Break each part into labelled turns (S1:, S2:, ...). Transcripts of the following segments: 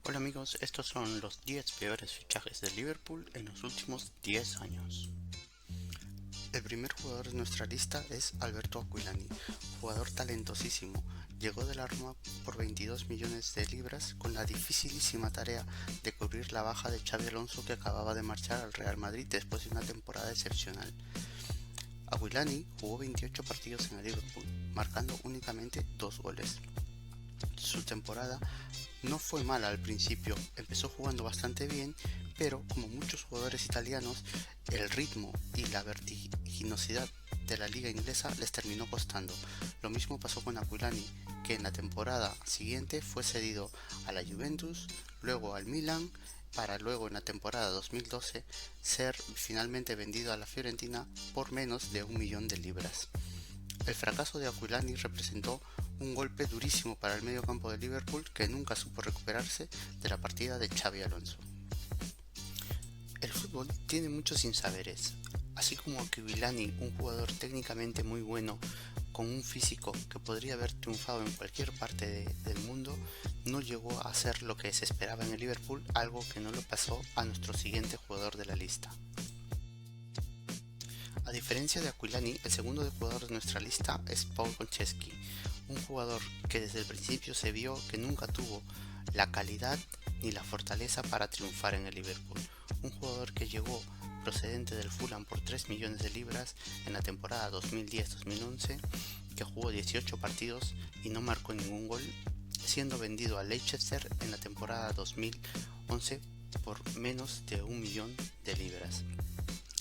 S1: Hola amigos, estos son los 10 peores fichajes de Liverpool en los últimos 10 años. El primer jugador de nuestra lista es Alberto Aquilani, jugador talentosísimo. Llegó de la Roma por 22 millones de libras con la dificilísima tarea de cubrir la baja de Xabi Alonso, que acababa de marchar al Real Madrid después de una temporada excepcional. Aquilani jugó 28 partidos en el Liverpool, marcando únicamente 2 goles. Su temporada no fue mala al principio, empezó jugando bastante bien, pero como muchos jugadores italianos, el ritmo y la vertiginosidad de la liga inglesa les terminó costando. Lo mismo pasó con Aquilani, que en la temporada siguiente fue cedido a la Juventus, luego al Milan, para luego en la temporada 2012 ser finalmente vendido a la Fiorentina por menos de 1 millón de libras. El fracaso de Aquilani representó un golpe durísimo para el medio campo de Liverpool, que nunca supo recuperarse de la partida de Xabi Alonso. El fútbol tiene muchos sinsaberes. Así como Aquilani, un jugador técnicamente muy bueno, con un físico que podría haber triunfado en cualquier parte del mundo, no llegó a hacer lo que se esperaba en el Liverpool, algo que no le pasó a nuestro siguiente jugador de la lista. A diferencia de Aquilani, el segundo jugador de nuestra lista es Paul Konchesky, un jugador que desde el principio se vio que nunca tuvo la calidad ni la fortaleza para triunfar en el Liverpool. Un jugador que llegó procedente del Fulham por 3 millones de libras en la temporada 2010-2011, que jugó 18 partidos y no marcó ningún gol, siendo vendido a Leicester en la temporada 2011 por menos de 1 millón de libras.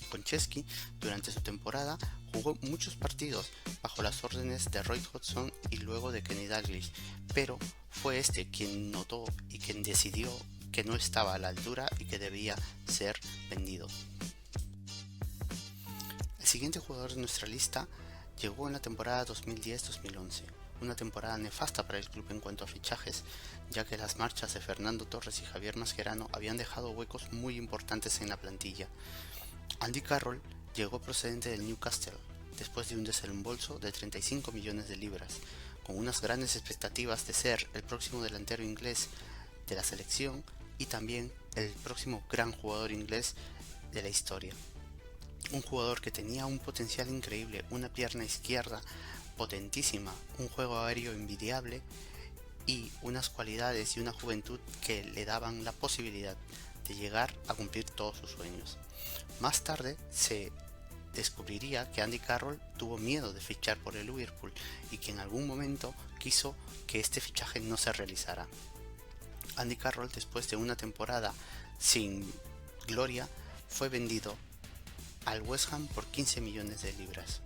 S1: Konchesky durante su temporada jugó muchos partidos bajo las órdenes de Roy Hodgson y luego de Kenny Dalglish, pero fue este quien notó y quien decidió que no estaba a la altura y que debía ser vendido. El siguiente jugador de nuestra lista llegó en la temporada 2010-2011, una temporada nefasta para el club en cuanto a fichajes, ya que las marchas de Fernando Torres y Javier Mascherano habían dejado huecos muy importantes en la plantilla. Andy Carroll llegó procedente del Newcastle, después de un desembolso de 35 millones de libras, con unas grandes expectativas de ser el próximo delantero inglés de la selección y también el próximo gran jugador inglés de la historia. Un jugador que tenía un potencial increíble, una pierna izquierda potentísima, un juego aéreo envidiable y unas cualidades y una juventud que le daban la posibilidad de llegar a cumplir todos sus sueños. Más tarde se descubriría que Andy Carroll tuvo miedo de fichar por el Liverpool y que en algún momento quiso que este fichaje no se realizara. Andy Carroll, después de una temporada sin gloria, fue vendido al West Ham por 15 millones de libras.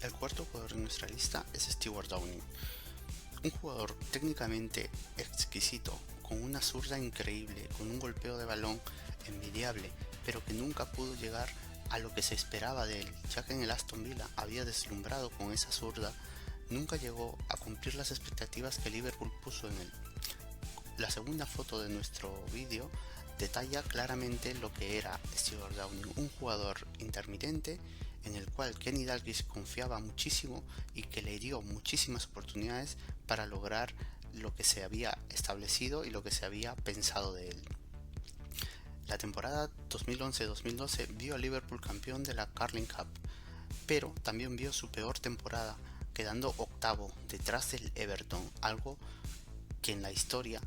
S1: El cuarto jugador de nuestra lista es Stewart Downing, un jugador técnicamente exquisito, con una zurda increíble, con un golpeo de balón envidiable, pero que nunca pudo llegar a lo que se esperaba de él, ya que en el Aston Villa había deslumbrado con esa zurda, nunca llegó a cumplir las expectativas que Liverpool puso en él. La segunda foto de nuestro vídeo detalla claramente lo que era Stewart Downing, un jugador intermitente en el cual Kenny Dalglish confiaba muchísimo y que le dio muchísimas oportunidades para lograr lo que se había establecido y lo que se había pensado de él. La temporada 2011-2012 vio a Liverpool campeón de la Carling Cup, pero también vio su peor temporada, quedando octavo detrás del Everton, algo que en la historia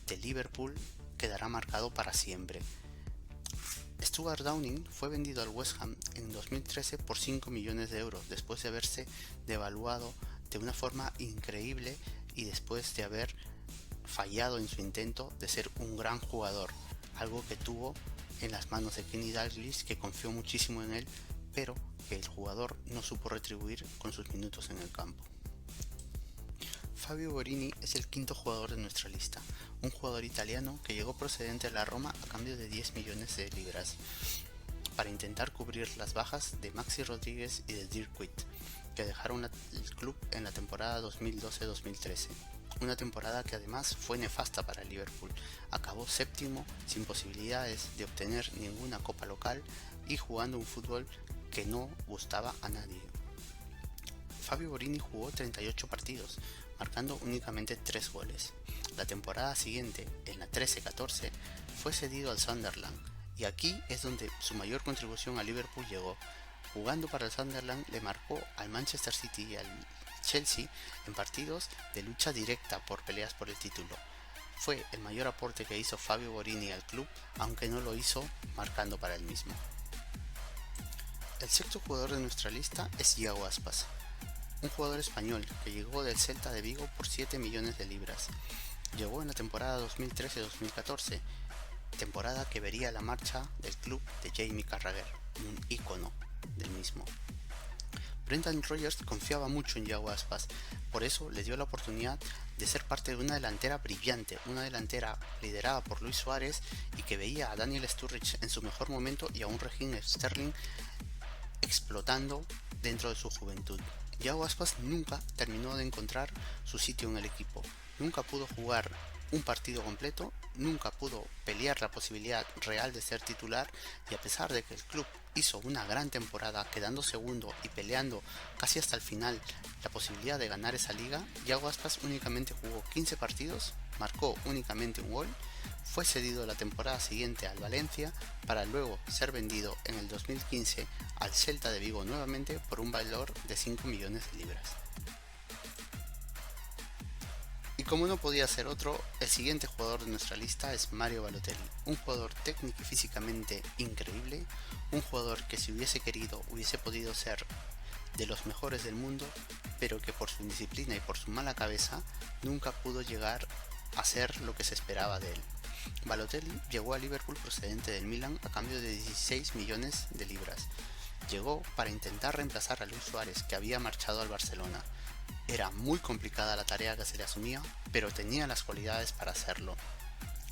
S1: de Liverpool quedará marcado para siempre. Stewart Downing fue vendido al West Ham en 2013 por 5 millones de euros, después de haberse devaluado de una forma increíble y después de haber fallado en su intento de ser un gran jugador, algo que tuvo en las manos de Kenny Dalglish, que confió muchísimo en él, pero que el jugador no supo retribuir con sus minutos en el campo. Fabio Borini es el quinto jugador de nuestra lista, un jugador italiano que llegó procedente de la Roma a cambio de 10 millones de libras para intentar cubrir las bajas de Maxi Rodríguez y de Dirk Kuyt, que dejaron el club en la temporada 2012-2013. Una temporada que además fue nefasta para el Liverpool. Acabó séptimo, sin posibilidades de obtener ninguna copa local y jugando un fútbol que no gustaba a nadie. Fabio Borini jugó 38 partidos, marcando únicamente 3 goles. la temporada siguiente, en la 13-14, fue cedido al Sunderland, y aquí es donde su mayor contribución a Liverpool llegó. Jugando para el Sunderland le marcó al Manchester City y al Chelsea en partidos de lucha directa por peleas por el título. Fue el mayor aporte que hizo Fabio Borini al club, aunque no lo hizo marcando para él mismo. El sexto jugador de nuestra lista es Iago Aspas, un jugador español que llegó del Celta de Vigo por 7 millones de libras. Llegó en la temporada 2013-2014, temporada que vería la marcha del club de Jamie Carragher, un ícono del mismo. Brendan Rodgers confiaba mucho en Iago Aspas, por eso le dio la oportunidad de ser parte de una delantera brillante, una delantera liderada por Luis Suárez y que veía a Daniel Sturridge en su mejor momento y a un Raheem Sterling explotando dentro de su juventud. Iago Aspas nunca terminó de encontrar su sitio en el equipo, nunca pudo jugar un partido completo, nunca pudo pelear la posibilidad real de ser titular, y a pesar de que el club hizo una gran temporada quedando segundo y peleando casi hasta el final la posibilidad de ganar esa liga, Iago Aspas únicamente jugó 15 partidos, marcó únicamente un gol, fue cedido la temporada siguiente al Valencia para luego ser vendido en el 2015 al Celta de Vigo nuevamente por un valor de 5 millones de libras. Y como no podía ser otro, el siguiente jugador de nuestra lista es Mario Balotelli, un jugador técnico y físicamente increíble, un jugador que si hubiese querido hubiese podido ser de los mejores del mundo, pero que por su indisciplina y por su mala cabeza nunca pudo llegar a ser lo que se esperaba de él. Balotelli llegó a Liverpool procedente del Milan a cambio de 16 millones de libras. Llegó para intentar reemplazar a Luis Suárez, que había marchado al Barcelona. Era muy complicada la tarea que se le asumía, pero tenía las cualidades para hacerlo.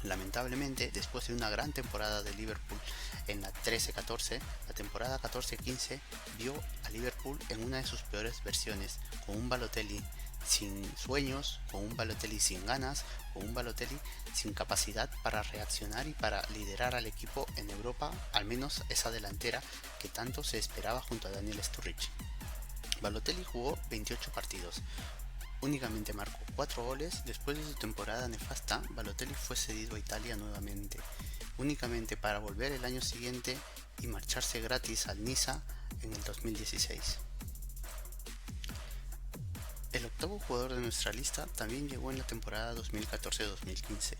S1: Lamentablemente, después de una gran temporada de Liverpool en la 13-14, la temporada 14-15 vio a Liverpool en una de sus peores versiones, con un Balotelli sin sueños, con un Balotelli sin ganas, con un Balotelli sin capacidad para reaccionar y para liderar al equipo en Europa, al menos esa delantera que tanto se esperaba junto a Daniel Sturridge. Balotelli jugó 28 partidos, únicamente marcó 4 goles. Después de su temporada nefasta, Balotelli fue cedido a Italia nuevamente, únicamente para volver el año siguiente y marcharse gratis al Niza en el 2016. El octavo jugador de nuestra lista también llegó en la temporada 2014-2015,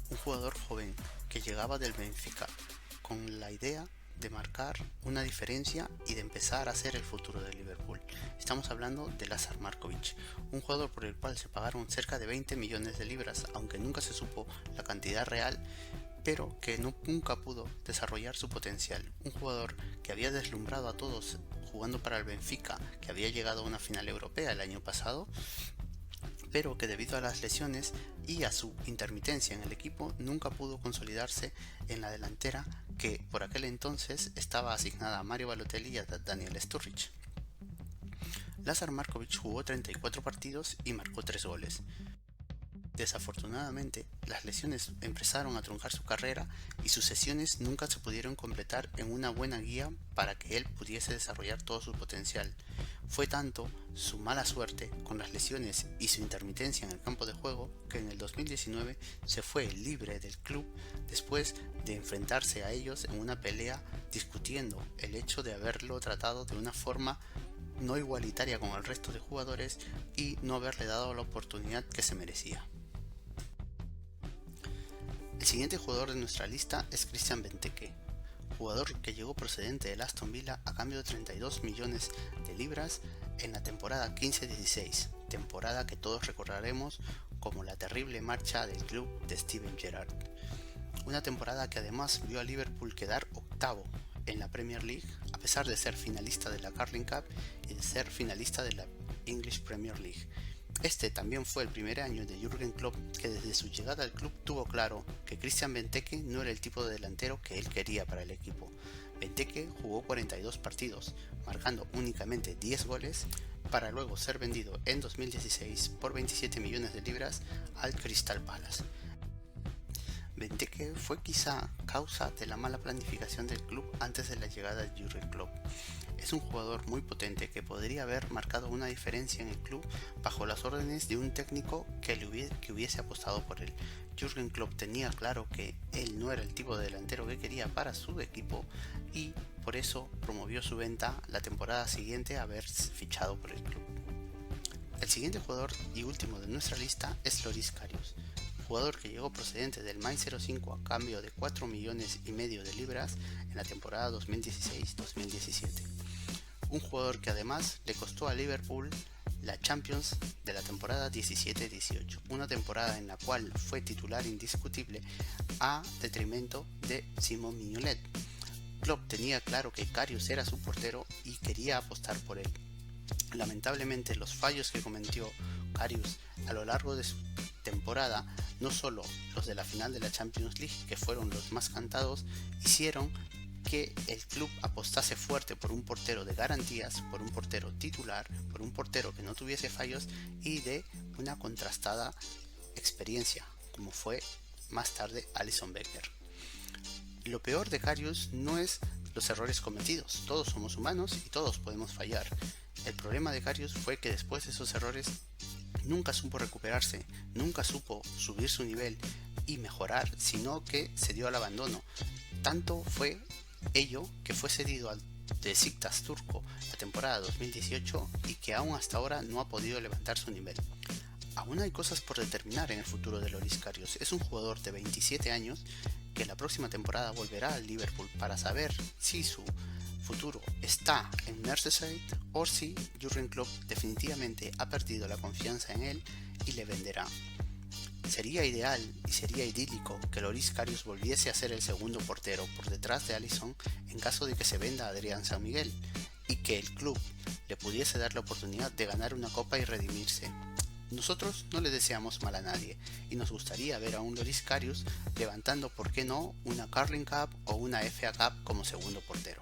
S1: un jugador joven que llegaba del Benfica con la idea de marcar una diferencia y de empezar a ser el futuro de Liverpool. Estamos hablando de Lazar Markovic, un jugador por el cual se pagaron cerca de 20 millones de libras, aunque nunca se supo la cantidad real, pero que nunca pudo desarrollar su potencial. Un jugador que había deslumbrado a todos jugando para el Benfica, que había llegado a una final europea el año pasado, pero que debido a las lesiones y a su intermitencia en el equipo nunca pudo consolidarse en la delantera que por aquel entonces estaba asignada a Mario Balotelli y a Daniel Sturridge. Lazar Markovic jugó 34 partidos y marcó 3 goles. Desafortunadamente, las lesiones empezaron a truncar su carrera y sus sesiones nunca se pudieron completar en una buena guía para que él pudiese desarrollar todo su potencial. Fue tanto su mala suerte con las lesiones y su intermitencia en el campo de juego que en el 2019 se fue libre del club después de enfrentarse a ellos en una pelea discutiendo el hecho de haberlo tratado de una forma no igualitaria con el resto de jugadores y no haberle dado la oportunidad que se merecía. El siguiente jugador de nuestra lista es Christian Benteke, jugador que llegó procedente del Aston Villa a cambio de 32 millones de libras en la temporada 15-16, temporada que todos recordaremos como la terrible marcha del club de Steven Gerrard. Una temporada que además vio a Liverpool quedar octavo en la Premier League, a pesar de ser finalista de la Carling Cup y de ser finalista de la English Premier League. Este también fue el primer año de Jürgen Klopp, que desde su llegada al club tuvo claro que Christian Benteke no era el tipo de delantero que él quería para el equipo. Benteke jugó 42 partidos, marcando únicamente 10 goles, para luego ser vendido en 2016 por 27 millones de libras al Crystal Palace. Benteke fue quizá causa de la mala planificación del club antes de la llegada de Jürgen Klopp. Es un jugador muy potente que podría haber marcado una diferencia en el club bajo las órdenes de un técnico que hubiese apostado por él. Jürgen Klopp tenía claro que él no era el tipo de delantero que quería para su equipo y por eso promovió su venta la temporada siguiente a haber fichado por el club. El siguiente jugador y último de nuestra lista es Loris Karius, jugador que llegó procedente del Mainz 05 a cambio de 4,5 millones de libras en la temporada 2016-2017. Un jugador que además le costó a Liverpool la Champions de la temporada 17-18, una temporada en la cual fue titular indiscutible a detrimento de Simon Mignolet. Klopp tenía claro que Karius era su portero y quería apostar por él. Lamentablemente, los fallos que cometió Karius a lo largo de su temporada, no solo los de la final de la Champions League, que fueron los más cantados, hicieron que el club apostase fuerte por un portero de garantías, por un portero titular, por un portero que no tuviese fallos y de una contrastada experiencia, como fue más tarde Alisson Becker. Lo peor de Karius no es los errores cometidos, todos somos humanos y todos podemos fallar. El problema de Karius fue que después de esos errores nunca supo recuperarse, nunca supo subir su nivel y mejorar, sino que se dio al abandono. Tanto fue ello que fue cedido al Beşiktaş turco la temporada 2018 y que aún hasta ahora no ha podido levantar su nivel. Aún hay cosas por determinar en el futuro de Loris Karius. Es un jugador de 27 años que la próxima temporada volverá al Liverpool para saber si su futuro está en Merseyside o si Jürgen Klopp definitivamente ha perdido la confianza en él y le venderá. Sería ideal y sería idílico que Loris Karius volviese a ser el segundo portero por detrás de Alisson en caso de que se venda a Adrián San Miguel y que el club le pudiese dar la oportunidad de ganar una copa y redimirse. Nosotros no le deseamos mal a nadie y nos gustaría ver a un Loris Karius levantando, por qué no, una Carling Cup o una FA Cup como segundo portero.